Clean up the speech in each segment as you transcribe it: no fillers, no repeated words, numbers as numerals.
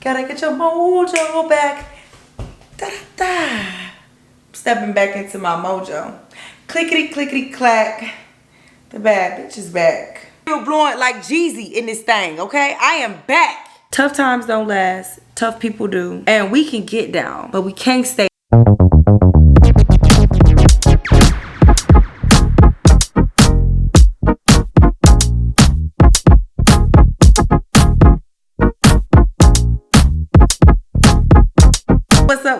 Gotta get your mojo back. Da, da, da. Stepping back into my mojo. Clickety, clickety, clack. The bad bitch is back. Still blowing like Jeezy in this thing, okay? I am back. Tough times don't last. Tough people do. And we can get down, but we can't stay.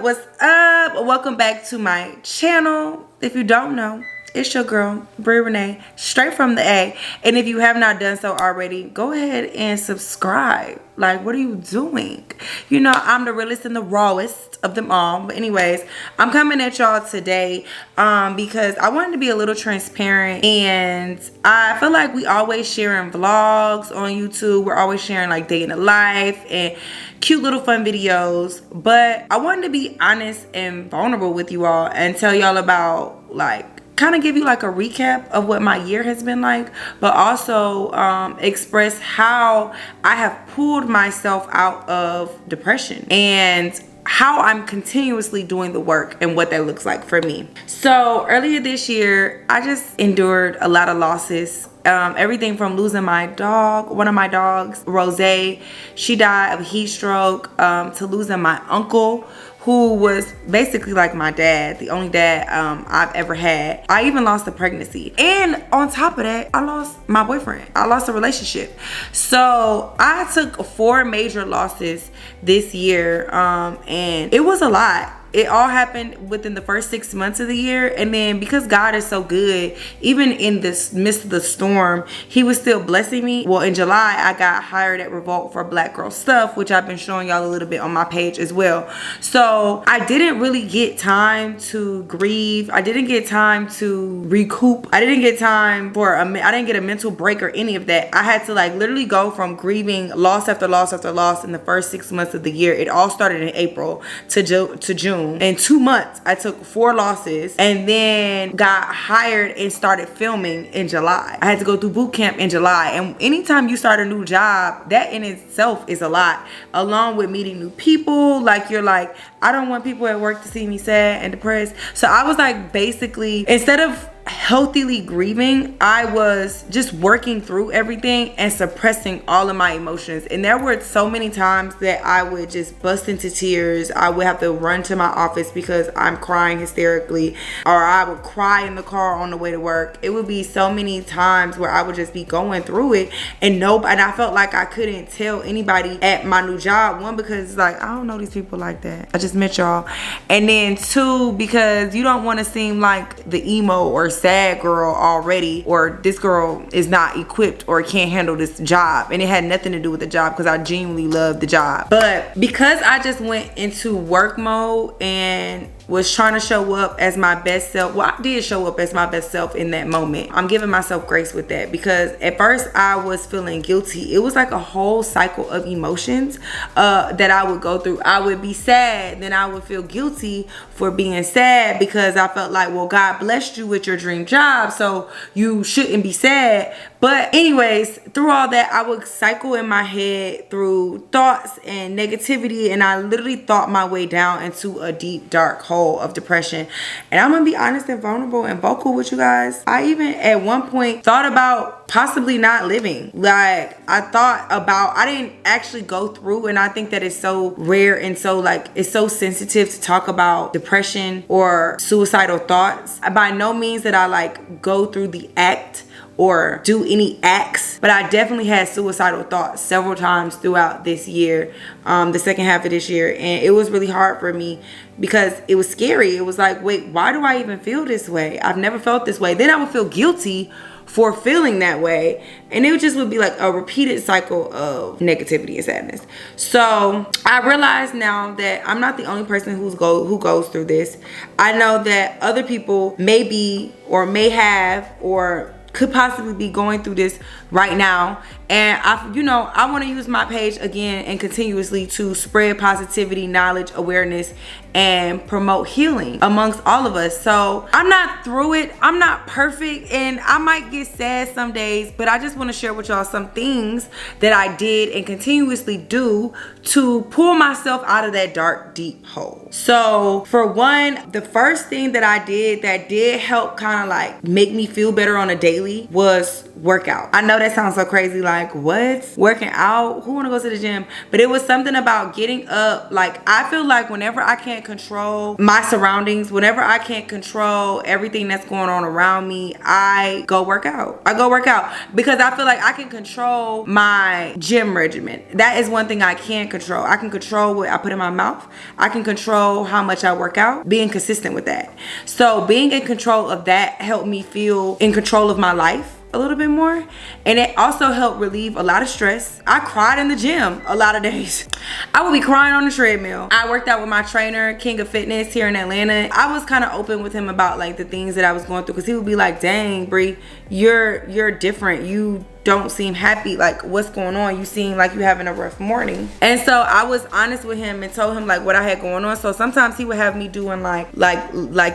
What's up? Welcome back to my channel. If you don't know, it's your girl Brie Renee, straight from the A. And if you have not done so already, go ahead and subscribe. Like, what are you doing? You know, I'm the realest and the rawest of them all. But anyways, I'm coming at y'all today because I wanted to be a little transparent. And I feel like we always sharing vlogs on YouTube. We're always sharing like day in the life and cute little fun videos. But I wanted to be honest and vulnerable with you all and tell y'all about, like, kind of give you like a recap of what my year has been like, but also express how I have pulled myself out of depression and how I'm continuously doing the work and what that looks like for me. So earlier this year, I just endured a lot of losses. Everything from losing my dog, one of my dogs, Rose, she died of heat stroke, to losing my uncle, who was basically like my dad, the only dad I've ever had. I even lost a pregnancy. And on top of that, I lost my boyfriend. I lost a relationship. So I took 4 major losses this year, and it was a lot. It all happened within the first 6 months of the year. And then because God is so good, even in this midst of the storm, he was still blessing me. Well, in July, I got hired at Revolt for Black Girl Stuff, which I've been showing y'all a little bit on my page as well. So I didn't really get time to grieve. I didn't get time to recoup. I didn't get time for I didn't get a mental break or any of that. I had to like literally go from grieving loss after loss after loss in the first 6 months of the year. It all started in April to June. In 2 months, I took 4 losses and then got hired and started filming in July. I had to go through boot camp in July. And anytime you start a new job, that in itself is a lot. Along with meeting new people, like you're like, I don't want people at work to see me sad and depressed. So I was like, basically, instead of healthily grieving, I was just working through everything and suppressing all of my emotions. And there were so many times that I would just bust into tears. I would have to run to my office because I'm crying hysterically, or I would cry in the car on the way to work. It would be so many times where I would just be going through it and I felt like I couldn't tell anybody at my new job. 1, because it's like, I don't know these people like that. I just met y'all. And then 2, because you don't want to seem like the emo or sad girl already, or this girl is not equipped or can't handle this job. And it had nothing to do with the job because I genuinely love the job. But because I just went into work mode and was trying to show up as my best self. Well, I did show up as my best self in that moment. I'm giving myself grace with that because at first I was feeling guilty. It was like a whole cycle of emotions that I would go through. I would be sad, then I would feel guilty for being sad because I felt like, well, God blessed you with your dream job, so you shouldn't be sad. But anyways, through all that, I would cycle in my head through thoughts and negativity, and I literally thought my way down into a deep, dark hole of depression. And I'm gonna be honest and vulnerable and vocal with you guys. I even at one point thought about possibly not living. Like, I didn't actually go through, and I think that it's so rare and so like it's so sensitive to talk about depression or suicidal thoughts. By no means that I like go through the act or do any acts, but I definitely had suicidal thoughts several times throughout this year, the second half of this year. And it was really hard for me because it was scary. It was like, wait, why do I even feel this way? I've never felt this way. Then I would feel guilty for feeling that way, and it just would be like a repeated cycle of negativity and sadness. So I realize now that I'm not the only person who goes through this. I know that other people may be or may have or could possibly be going through this right now, And I want to use my page again and continuously to spread positivity, knowledge, awareness, and promote healing amongst all of us. So I'm not through it. I'm not perfect, and I might get sad some days, but I just want to share with y'all some things that I did and continuously do to pull myself out of that dark, deep hole. So for one, the first thing that I did that did help kind of like make me feel better on a daily was workout. I know that sounds so crazy, like what? Working out? Who want to go to the gym? But it was something about getting up. Like I feel like whenever I can't control my surroundings, whenever I can't control everything that's going on around me, I go work out. I go work out because I feel like I can control my gym regimen. That is one thing I can control. I can control what I put in my mouth. I can control how much I work out, being consistent with that. So being in control of that helped me feel in control of my life a little bit more, and it also helped relieve a lot of stress. I cried in the gym a lot of days. I would be crying on the treadmill. I worked out with my trainer, King of Fitness, here in Atlanta. I was kind of open with him about like the things that I was going through, because he would be like, dang Bree, you're different. You don't seem happy. Like, what's going on? You seem like you having a rough morning. And so I was honest with him and told him like what I had going on. So sometimes he would have me doing like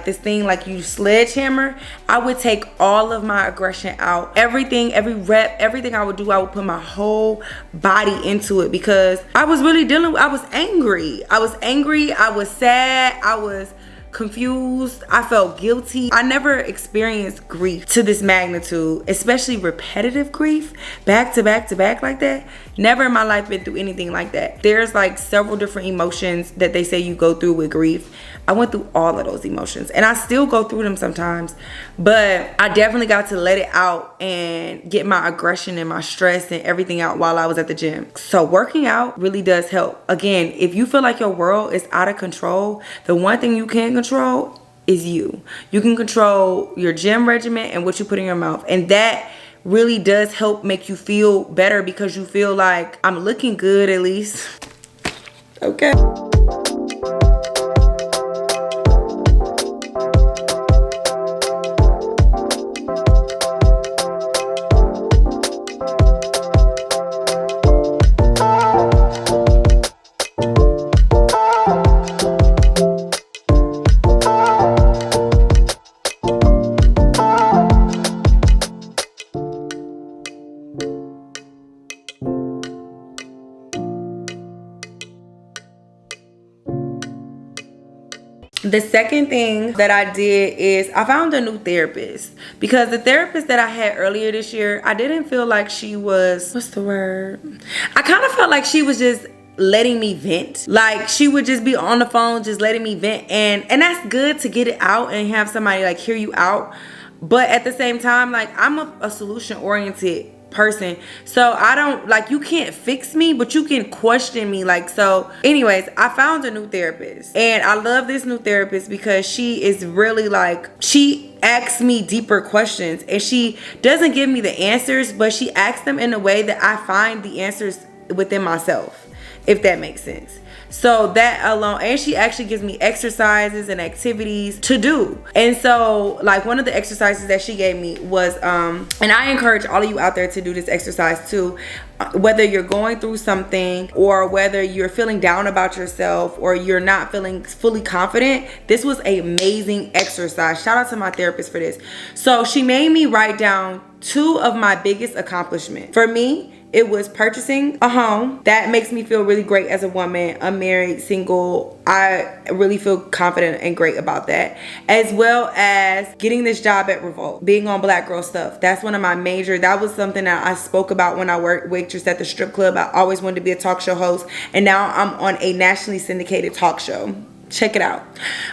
this thing like you sledgehammer. I would take all of my aggression out. Everything, every rep, everything I would do, I would put my whole body into it, because I was really I was angry. I was sad. I was confused. I felt guilty. I never experienced grief to this magnitude, especially repetitive grief, back to back to back like that. Never in my life been through anything like that. There's like several different emotions that they say you go through with grief. I went through all of those emotions, and I still go through them sometimes, but I definitely got to let it out and get my aggression and my stress and everything out while I was at the gym. So working out really does help. Again, if you feel like your world is out of control, the one thing you can control is you. You can control your gym regimen and what you put in your mouth, and that really does help make you feel better, because you feel like I'm looking good at least. Okay. The second thing that I did is I found a new therapist, because the therapist that I had earlier this year, I didn't feel like she was, what's the word? I kind of felt like she was just letting me vent. Like she would just be on the phone just letting me vent, and that's good to get it out and have somebody like hear you out. But at the same time, like I'm a solution oriented person, so I don't like, you can't fix me, but you can question me. Like, so anyways, I found a new therapist, and I love this new therapist because she is really like, she asks me deeper questions, and she doesn't give me the answers, but she asks them in a way that I find the answers within myself, if that makes sense. So that alone, and she actually gives me exercises and activities to do. And so like one of the exercises that she gave me was, and I encourage all of you out there to do this exercise too, whether you're going through something or whether you're feeling down about yourself or you're not feeling fully confident, this was an amazing exercise. Shout out to my therapist for this. So she made me write down 2 of my biggest accomplishments. For me, it was purchasing a home. That makes me feel really great as a woman. I'm married, single. I really feel confident and great about that. As well as getting this job at Revolt, being on Black Girl Stuff. That's one of my major, that was something that I spoke about when I worked waitress at the strip club. I always wanted to be a talk show host, and now I'm on a nationally syndicated talk show. Check it out.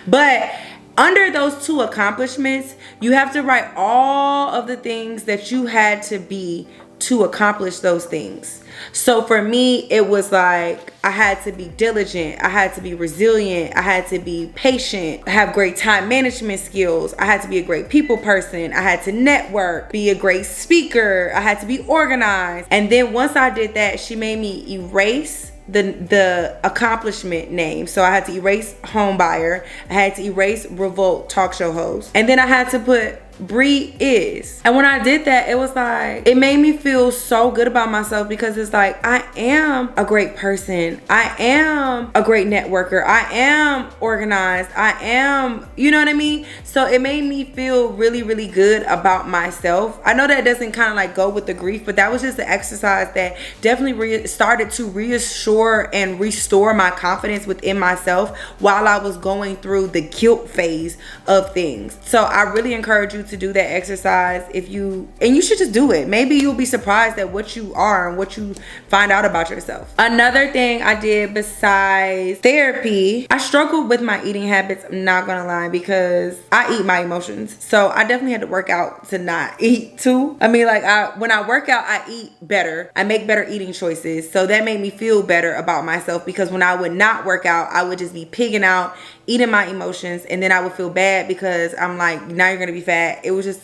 But under those 2 accomplishments, you have to write all of the things that you had to be to accomplish those things. So for me, it was like I had to be diligent, I had to be resilient, I had to be patient, have great time management skills, I had to be a great people person, I had to network, be a great speaker, I had to be organized. And then once I did that, she made me erase the accomplishment name. So I had to erase home buyer, I had to erase Revolt talk show host, and then I had to put Bree is. And when I did that, it was like, it made me feel so good about myself, because it's like, I am a great person. I am a great networker. I am organized. I am, you know what I mean? So it made me feel really, really good about myself. I know that doesn't kind of like go with the grief, but that was just an exercise that definitely started to reassure and restore my confidence within myself while I was going through the guilt phase of things. So I really encourage you to do that exercise and you should just do it. Maybe you'll be surprised at what you are and what you find out about yourself. Another thing I did besides therapy, I struggled with my eating habits, I'm not gonna lie, because I eat my emotions. So I definitely had to work out to not eat too. I mean, like when I work out, I eat better. I make better eating choices. So that made me feel better about myself, because when I would not work out, I would just be pigging out, eating my emotions, and then I would feel bad because I'm like, now you're gonna be fat. It was just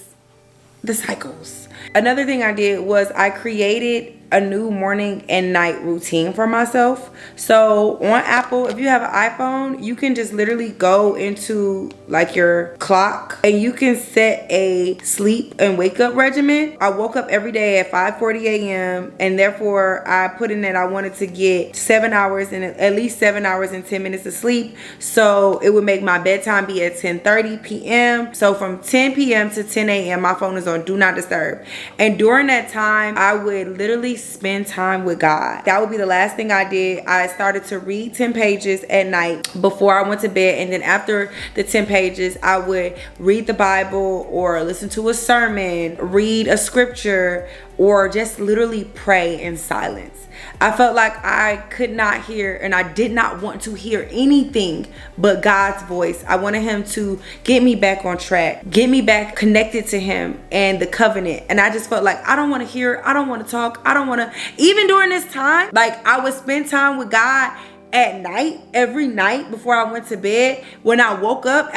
the cycles. Another thing I did was I created a new morning and night routine for myself. So on Apple, if you have an iPhone, you can just literally go into like your clock and you can set a sleep and wake up regimen. I woke up every day at 5:40 a.m. and therefore I put in that I wanted to get 7 hours and at least 7 hours and 10 minutes of sleep. So it would make my bedtime be at 10:30 p.m. So from 10 p.m. to 10 a.m. my phone is on do not disturb. And during that time, I would literally spend time with God. That would be the last thing I did. I started to read 10 pages at night before I went to bed, and then after the 10 pages I would read the Bible or listen to a sermon, read a scripture, or just literally pray in silence. I felt like I could not hear and I did not want to hear anything but God's voice. I wanted him to get me back on track, get me back connected to him and the covenant. And I just felt like I don't want to hear, I don't want to talk, I don't want to, even during this time, like I would spend time with God at night, every night before I went to bed. When I woke up,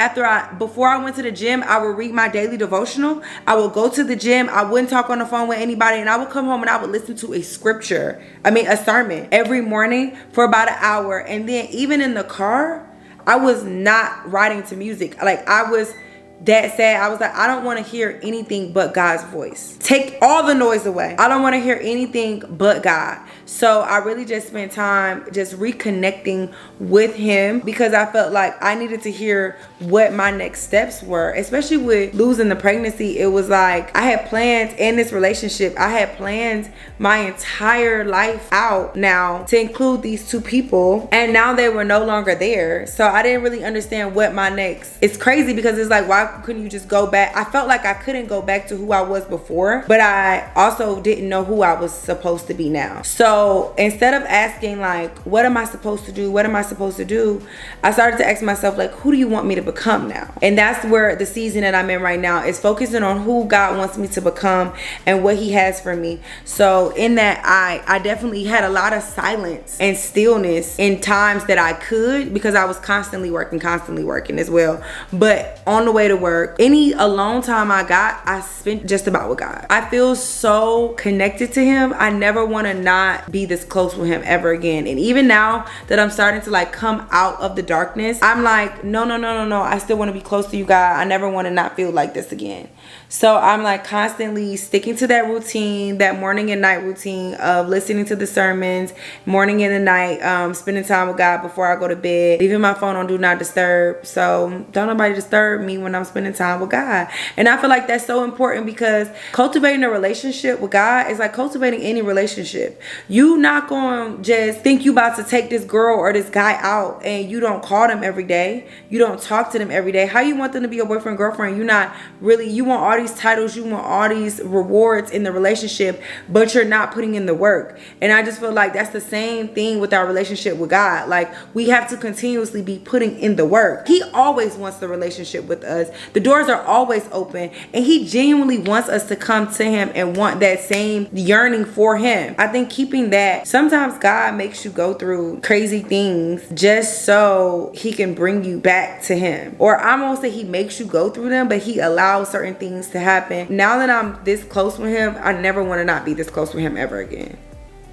before I went to the gym, I would read my daily devotional. I would go to the gym. I wouldn't talk on the phone with anybody, and I would come home and I would listen to a sermon every morning for about an hour. And then even in the car, I was not riding to music. Like I was that sad. I was like, I don't want to hear anything but God's voice. Take all the noise away. I don't want to hear anything but God. So I really just spent time just reconnecting with him, because I felt like I needed to hear what my next steps were, especially with losing the pregnancy. It was like I had plans in this relationship. I had planned my entire life out now to include these two people, and now they were no longer there. So I didn't really understand what my next. It's crazy because it's like, why couldn't you just go back? I felt like I couldn't go back to who I was before, but I also didn't know who I was supposed to be now. So instead of asking like, what am I supposed to do? What am I supposed to do? I started to ask myself like, who do you want me to become now? And that's where the season that I'm in right now is focusing on who God wants me to become and what he has for me. So in that, I definitely had a lot of silence and stillness in times that I could, because I was constantly working as well. But on the way to work, any alone time I got, I spent just about with God. I feel so connected to him. I never want to not be this close with him ever again. And even now that I'm starting to like come out of the darkness, I'm like, no. I still want to be close to you, God. I never want to not feel like this again. So I'm like constantly sticking to that routine, that morning and night routine of listening to the sermons, morning and the night, spending time with God before I go to bed, leaving my phone on do not disturb. So don't nobody disturb me when I'm spending time with God. And I feel like that's so important, because cultivating a relationship with God is like cultivating any relationship. You not going to just think you about to take this girl or this guy out and you don't call them every day. You don't talk to them every day. How you want them to be your boyfriend, girlfriend? You want all these titles, you want all these rewards in the relationship, but you're not putting in the work. And I just feel like that's the same thing with our relationship with God. Like we have to continuously be putting in the work. He always wants the relationship with us. The doors are always open, and he genuinely wants us to come to him and want that same yearning for him. I think keeping that, sometimes God makes you go through crazy things just so he can bring you back to him. Or I won't say he makes you go through them, but he allows certain things to happen. Now that I'm this close with him, I never want to not be this close with him ever again.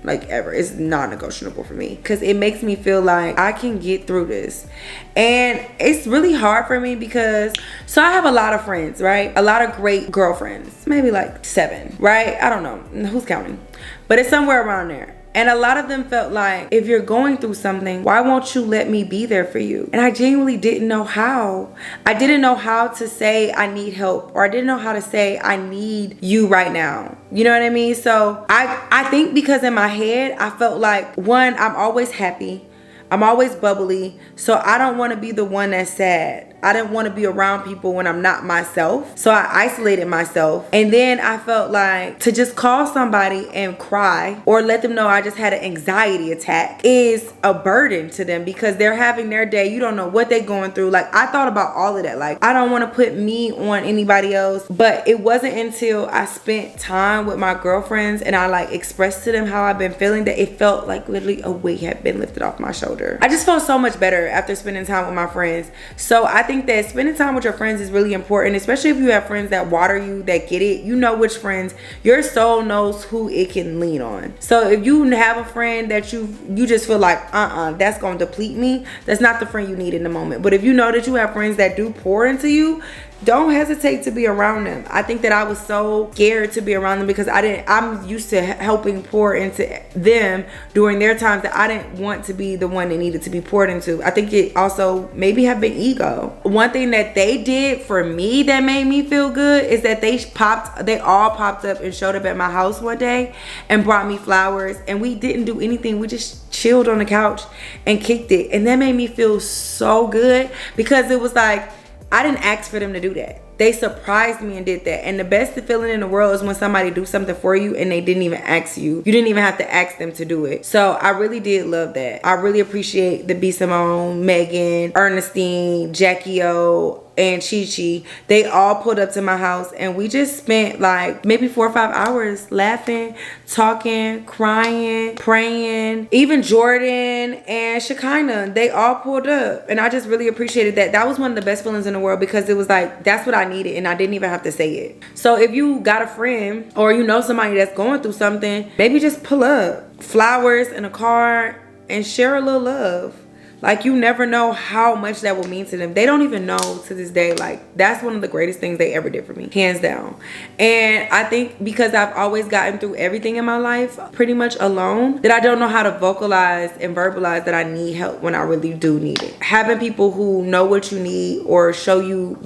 like ever. It's non-negotiable for me because it makes me feel like I can get through this. And it's really hard for me because, so I have a lot of friends, right? A lot of great girlfriends, maybe like 7, right? I don't know, who's counting, but it's somewhere around there. And a lot of them felt like, if you're going through something, why won't you let me be there for you? And I genuinely didn't know how. I didn't know how to say I need help, or I didn't know how to say I need you right now. You know what I mean? So I think because in my head, I felt like, one, I'm always happy. I'm always bubbly. So I don't want to be the one that's sad. I didn't want to be around people when I'm not myself. So I isolated myself. And then I felt like to just call somebody and cry or let them know I just had an anxiety attack is a burden to them because they're having their day. You don't know what they're going through. Like, I thought about all of that. Like, I don't want to put me on anybody else. But it wasn't until I spent time with my girlfriends and I like expressed to them how I've been feeling that it felt like literally a weight had been lifted off my shoulder. I just felt so much better after spending time with my friends. So I think that spending time with your friends is really important, especially if you have friends that water you, that get it. You know which friends, your soul knows who it can lean on. So if you have a friend that you just feel like, that's gonna deplete me, that's not the friend you need in the moment. But if you know that you have friends that do pour into you, don't hesitate to be around them. I think that I was so scared to be around them because I'm used to helping pour into them during their times that I didn't want to be the one that needed to be poured into. I think it also maybe have been ego. One thing that they did for me that made me feel good is that they all popped up and showed up at my house one day and brought me flowers, and we didn't do anything. We just chilled on the couch and kicked it, and that made me feel so good because it was like, I didn't ask for them to do that. They surprised me and did that. And the best feeling in the world is when somebody do something for you and they didn't even ask you. You didn't even have to ask them to do it. So I really did love that. I really appreciate the B. Simone, Megan, Ernestine, Jackie O, and Chi Chi. They all pulled up to my house and we just spent like maybe 4 or 5 hours laughing, talking, crying, praying. Even Jordan and Shekinah, they all pulled up, and I just really appreciated that. That was one of the best feelings in the world because it was like, that's what I needed and I didn't even have to say it. So if you got a friend or you know somebody that's going through something, maybe just pull up, flowers in a card, and share a little love. Like, you never know how much that will mean to them. They don't even know to this day. Like, that's one of the greatest things they ever did for me, hands down. And I think because I've always gotten through everything in my life pretty much alone, that I don't know how to vocalize and verbalize that I need help when I really do need it. Having people who know what you need or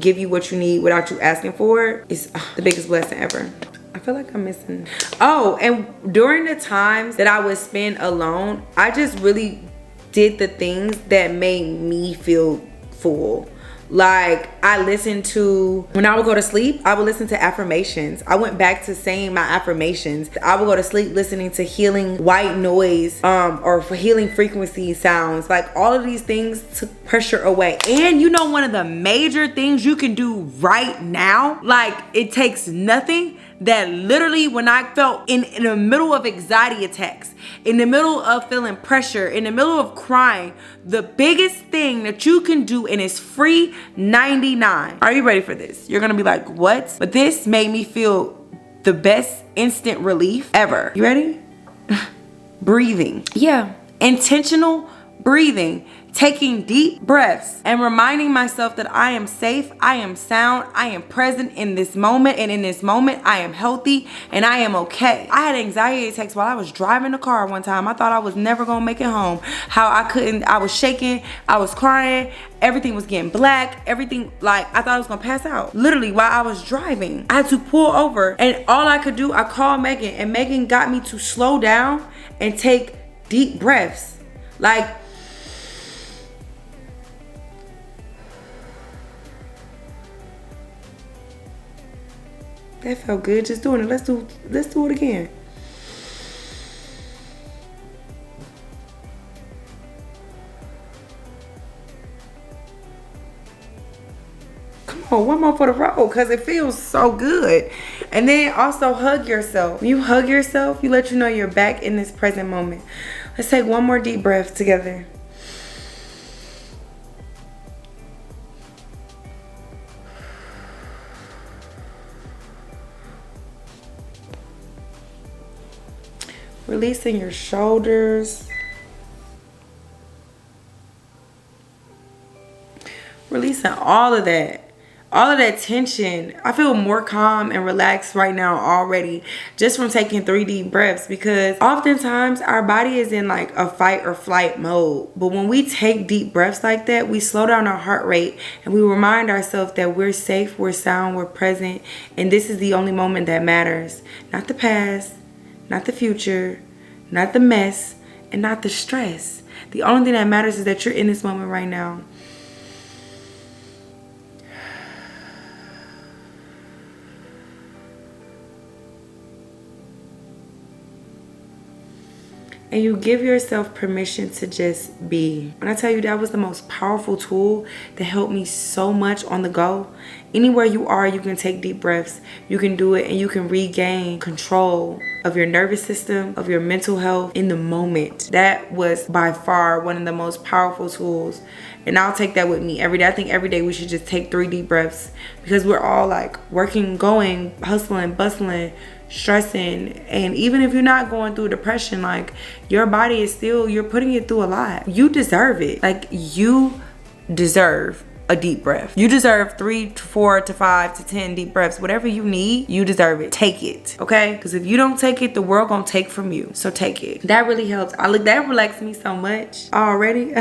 give you what you need without you asking for it is the biggest blessing ever. I feel like I'm missing. Oh, and during the times that I would spend alone, I just really did the things that made me feel full. Like, I listened to, when I would go to sleep, I would listen to affirmations. I went back to saying my affirmations. I would go to sleep listening to healing white noise or for healing frequency sounds. Like, all of these things took pressure away. And you know, one of the major things you can do right now, like, it takes nothing, that literally when I felt in the middle of anxiety attacks, in the middle of feeling pressure, in the middle of crying, the biggest thing that you can do, and it's free, 99. Are you ready for this? You're gonna be like, what? But this made me feel the best instant relief ever. You ready? Breathing. Yeah, intentional breathing. Taking deep breaths and reminding myself that I am safe, I am sound, I am present in this moment, and in this moment I am healthy and I am okay. I had anxiety attacks while I was driving the car one time. I thought I was never gonna make it home. I was shaking, I was crying, everything was getting black, everything, like, I thought I was gonna pass out. Literally, while I was driving, I had to pull over, and all I could do, I called Megan, and Megan got me to slow down and take deep breaths. Like, that felt good just doing it. Let's do it again. Come on, one more for the road, because it feels so good. And then also hug yourself. When you hug yourself, you let you know you're back in this present moment. Let's take one more deep breath together. Releasing your shoulders. Releasing all of that. All of that tension. I feel more calm and relaxed right now already just from taking 3 deep breaths, because oftentimes our body is in like a fight or flight mode. But when we take deep breaths like that, we slow down our heart rate and we remind ourselves that we're safe, we're sound, we're present, and this is the only moment that matters. Not the past, not the future, not the mess, and not the stress. The only thing that matters is that you're in this moment right now. And you give yourself permission to just be. When I tell you that was the most powerful tool that helped me so much on the go. Anywhere you are, you can take deep breaths. You can do it and you can regain control of your nervous system, of your mental health in the moment. That was by far one of the most powerful tools. And I'll take that with me every day. I think every day we should just take 3 deep breaths, because we're all like working, going, hustling, bustling, stressing. And even if you're not going through depression, like your body is still, you're putting it through a lot. You deserve it. Like you deserve a deep breath. You deserve 3 to 4 to 5 to 10 deep breaths. Whatever you need, you deserve it. Take it, okay? Because if you don't take it, the world gonna take from you. So take it. That really helps. That relaxed me so much already.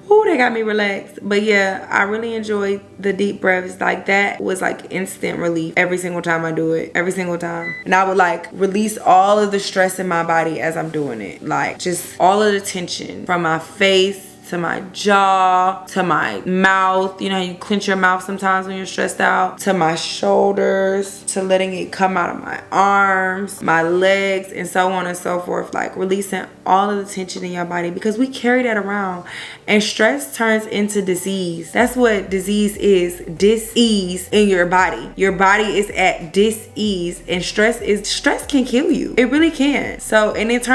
Ooh, they got me relaxed. But yeah, I really enjoyed the deep breaths. Like that was like instant relief every single time I do it. Every single time. And I would like release all of the stress in my body as I'm doing it. Like just all of the tension from my face to my jaw, to my mouth. You know how you clench your mouth sometimes when you're stressed out? To my shoulders, to letting it come out of my arms, my legs, and so on and so forth. Like releasing all of the tension in your body, because we carry that around. And stress turns into disease. That's what disease is. Dis-ease in your body. Your body is at dis-ease, and stress can kill you. It really can. So, and it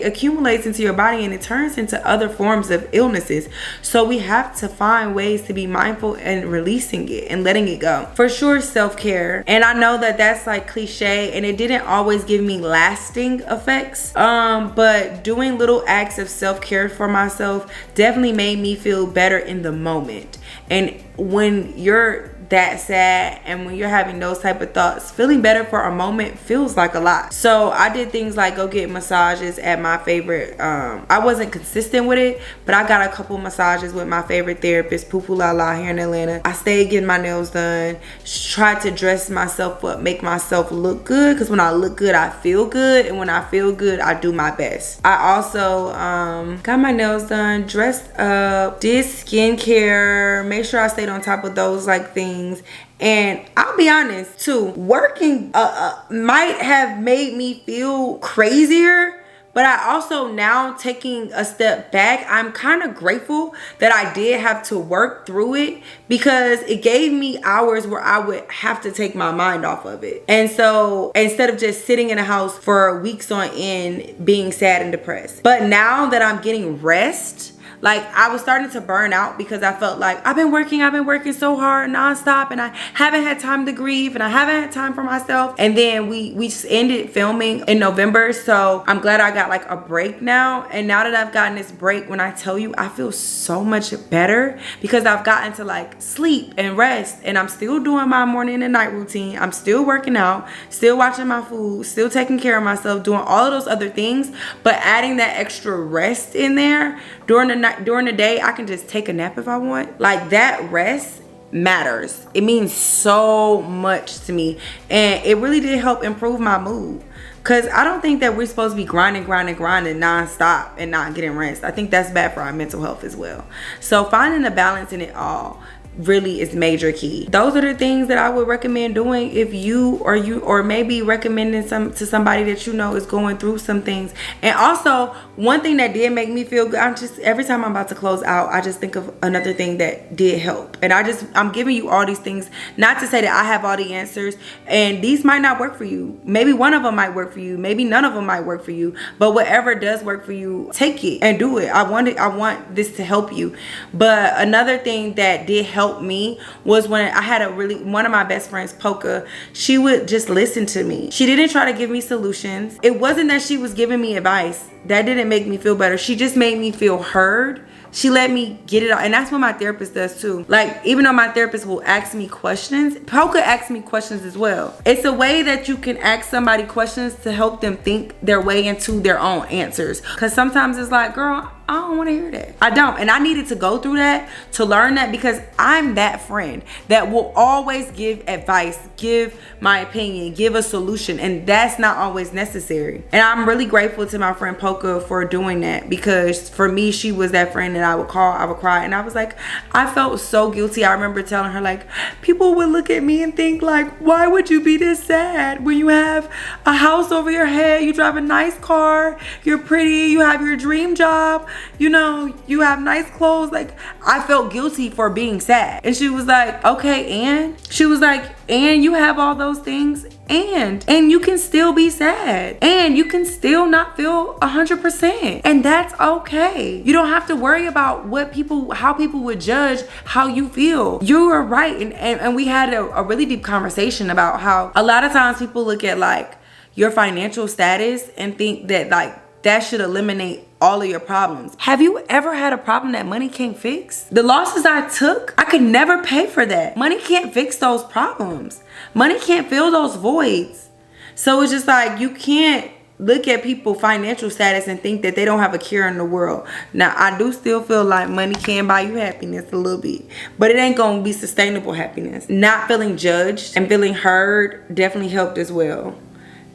accumulates into your body, and it turns into other forms of illnesses. So we have to find ways to be mindful and releasing it and letting it go. For sure, self-care. And I know that that's like cliche, and it didn't always give me lasting effects. But doing little acts of self-care for myself definitely made me feel better in the moment. And when you're that sad and when you're having those type of thoughts, feeling better for a moment feels like a lot. So I did things like go get massages at my favorite, I wasn't consistent with it, but I got a couple massages with my favorite therapist, Poo Poo La La, here in Atlanta. I stayed getting my nails done, tried to dress myself up, make myself look good, because when I look good, I feel good, and when I feel good, I do my best. I also got my nails done, dressed up, did skincare, make sure I stayed on top of those like things. And I'll be honest too, working might have made me feel crazier, but I also, now taking a step back, I'm kind of grateful that I did have to work through it, because it gave me hours where I would have to take my mind off of it. And so instead of just sitting in a house for weeks on end being sad and depressed. But now that I'm getting rest, like I was starting to burn out, because I felt like I've been working so hard nonstop, and I haven't had time to grieve, and I haven't had time for myself. And then we just ended filming in November. So I'm glad I got like a break now. And now that I've gotten this break, when I tell you, I feel so much better, because I've gotten to like sleep and rest, and I'm still doing my morning and night routine. I'm still working out, still watching my food, still taking care of myself, doing all of those other things, but adding that extra rest in there during the night. During the day, I can just take a nap if I want. Like that rest matters. It means so much to me, and it really did help improve my mood. Because I don't think that we're supposed to be grinding nonstop and not getting rest. I think that's bad for our mental health as well. So finding a balance in it all really is major key. Those are the things that I would recommend doing if you or maybe recommending to somebody that you know is going through some things. And also, one thing that did make me feel good, every time I'm about to close out, I just think of another thing that did help. And I'm giving you all these things, not to say that I have all the answers, and these might not work for you. Maybe one of them might work for you, maybe none of them might work for you, but whatever does work for you, take it and do it. I want this to help you. But another thing that did help helped me was when I had one of my best friends, Polka, she would just listen to me. She didn't try to give me solutions. It wasn't that she was giving me advice. That didn't make me feel better. She just made me feel heard. She let me get it out. And that's what my therapist does too. Like, even though my therapist will ask me questions, Polka asks me questions as well. It's a way that you can ask somebody questions to help them think their way into their own answers. Because sometimes it's like, girl, I don't want to hear that. I don't. And I needed to go through that to learn that, because I'm that friend that will always give advice, give my opinion, give a solution. And that's not always necessary. And I'm really grateful to my friend Polka for doing that, because for me, she was that friend that I would call, I would cry. And I was like, I felt so guilty. I remember telling her, like, people would look at me and think, like, why would you be this sad when you have a house over your head, you drive a nice car, you're pretty, you have your dream job, you know, you have nice clothes. Like, I felt guilty for being sad. And she was like, okay, and she was like, and you have all those things, and you can still be sad, and you can still not feel 100%, and that's okay. You don't have to worry about how people would judge how you feel. You are right. And we had a really deep conversation about how a lot of times people look at like your financial status and think that like that should eliminate all of your problems. Have you ever had a problem that money can't fix? The losses I took, I could never pay for that. Money can't fix those problems. Money can't fill those voids. So it's just like, you can't look at people's financial status and think that they don't have a care in the world. Now, I do still feel like money can buy you happiness a little bit, but it ain't gonna be sustainable happiness. Not feeling judged and feeling heard definitely helped as well.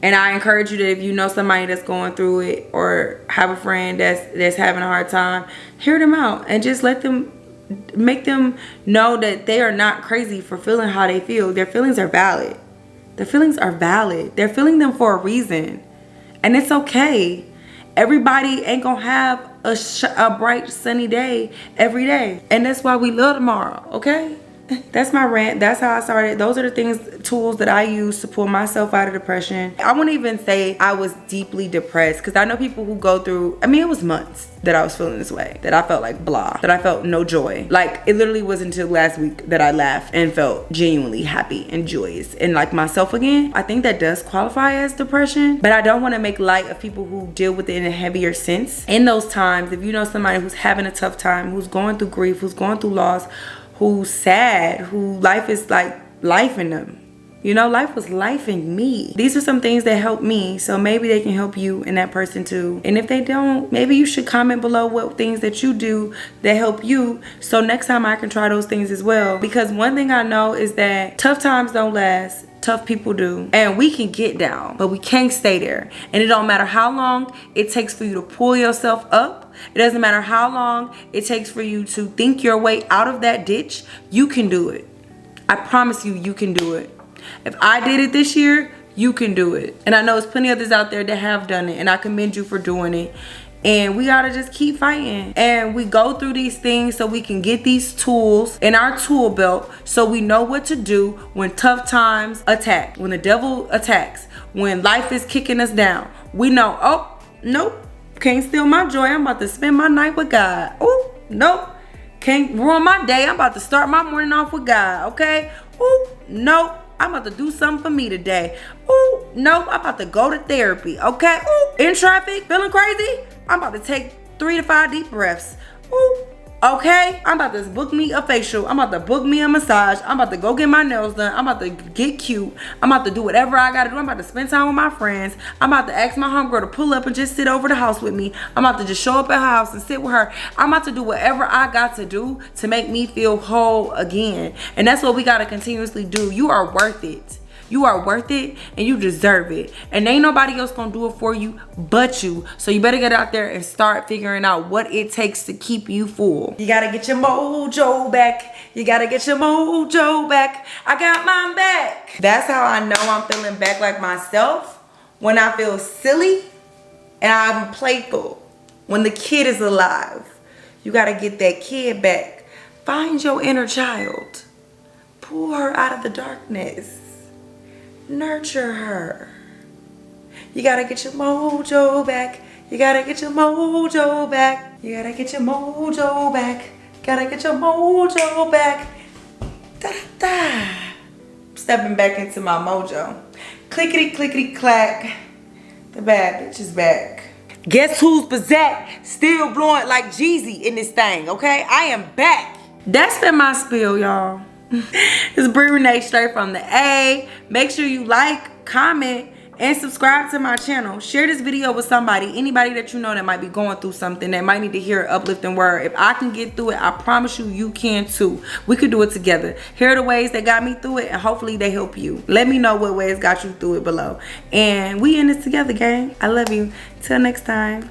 And I encourage you that if you know somebody that's going through it, or have a friend that's having a hard time, hear them out and just make them know that they are not crazy for feeling how they feel. Their feelings are valid. Their feelings are valid. They're feeling them for a reason. And it's okay. Everybody ain't gonna have a bright sunny day every day. And that's why we love tomorrow, okay? That's my rant. That's how I started. Those are the tools that I use to pull myself out of depression. I wouldn't even say I was deeply depressed, because I know people who go through, I mean, it was months that I was feeling this way, that I felt like blah, that I felt no joy. Like, it literally wasn't until last week that I laughed and felt genuinely happy and joyous and like myself again. I think that does qualify as depression, but I don't want to make light of people who deal with it in a heavier sense. In those times, if you know somebody who's having a tough time, who's going through grief, who's going through loss, who's sad, who life is like life in them. You know, life was life in me. These are some things that helped me, so maybe they can help you and that person too. And if they don't, maybe you should comment below what things that you do that help you, so next time I can try those things as well. Because one thing I know is that tough times don't last. Tough people do. And we can get down, but we can't stay there. And it don't matter how long it takes for you to pull yourself up. It doesn't matter how long it takes for you to think your way out of that ditch. You can do it. I promise you, you can do it. If I did it this year, you can do it. And I know there's plenty of others out there that have done it, and I commend you for doing it. And we gotta just keep fighting. And we go through these things so we can get these tools in our tool belt, so we know what to do when tough times attack, when the devil attacks, when life is kicking us down. We know, oh, nope, can't steal my joy. I'm about to spend my night with God. Oh, nope, can't ruin my day. I'm about to start my morning off with God, okay? Oh, nope, I'm about to do something for me today. Oh, nope, I'm about to go to therapy, okay? Oh, in traffic, feeling crazy? I'm about to take 3 to 5 deep breaths. Ooh, okay? I'm about to book me a facial. I'm about to book me a massage. I'm about to go get my nails done. I'm about to get cute. I'm about to do whatever I gotta do. I'm about to spend time with my friends. I'm about to ask my homegirl to pull up and just sit over the house with me. I'm about to just show up at her house and sit with her. I'm about to do whatever I got to do to make me feel whole again. And that's what we gotta continuously do. You are worth it. You are worth it, and you deserve it. And ain't nobody else gonna do it for you but you. So you better get out there and start figuring out what it takes to keep you full. You gotta get your mojo back. You gotta get your mojo back. I got mine back. That's how I know I'm feeling back like myself. When I feel silly and I'm playful. When the kid is alive. You gotta get that kid back. Find your inner child. Pull her out of the darkness. Nurture her. You gotta get your mojo back. You gotta get your mojo back. You gotta get your mojo back. Gotta get your mojo back. Da, da. Stepping back into my mojo. Clickety, clickety, clack. The bad bitch is back. Guess who's back? Still blowing like Jeezy in this thing, okay? I am back. That's been my spiel, y'all. It's Bree Renee straight from the A. Make sure you like, comment, and subscribe to my channel. Share this video with somebody, anybody that you know that might be going through something, that might need to hear an uplifting word. If I can get through it, I promise you, you can too. We could do it together. Here are the ways that got me through it, and hopefully they help you. Let me know what ways got you through it below. And we in this together, gang. I love you. Till next time.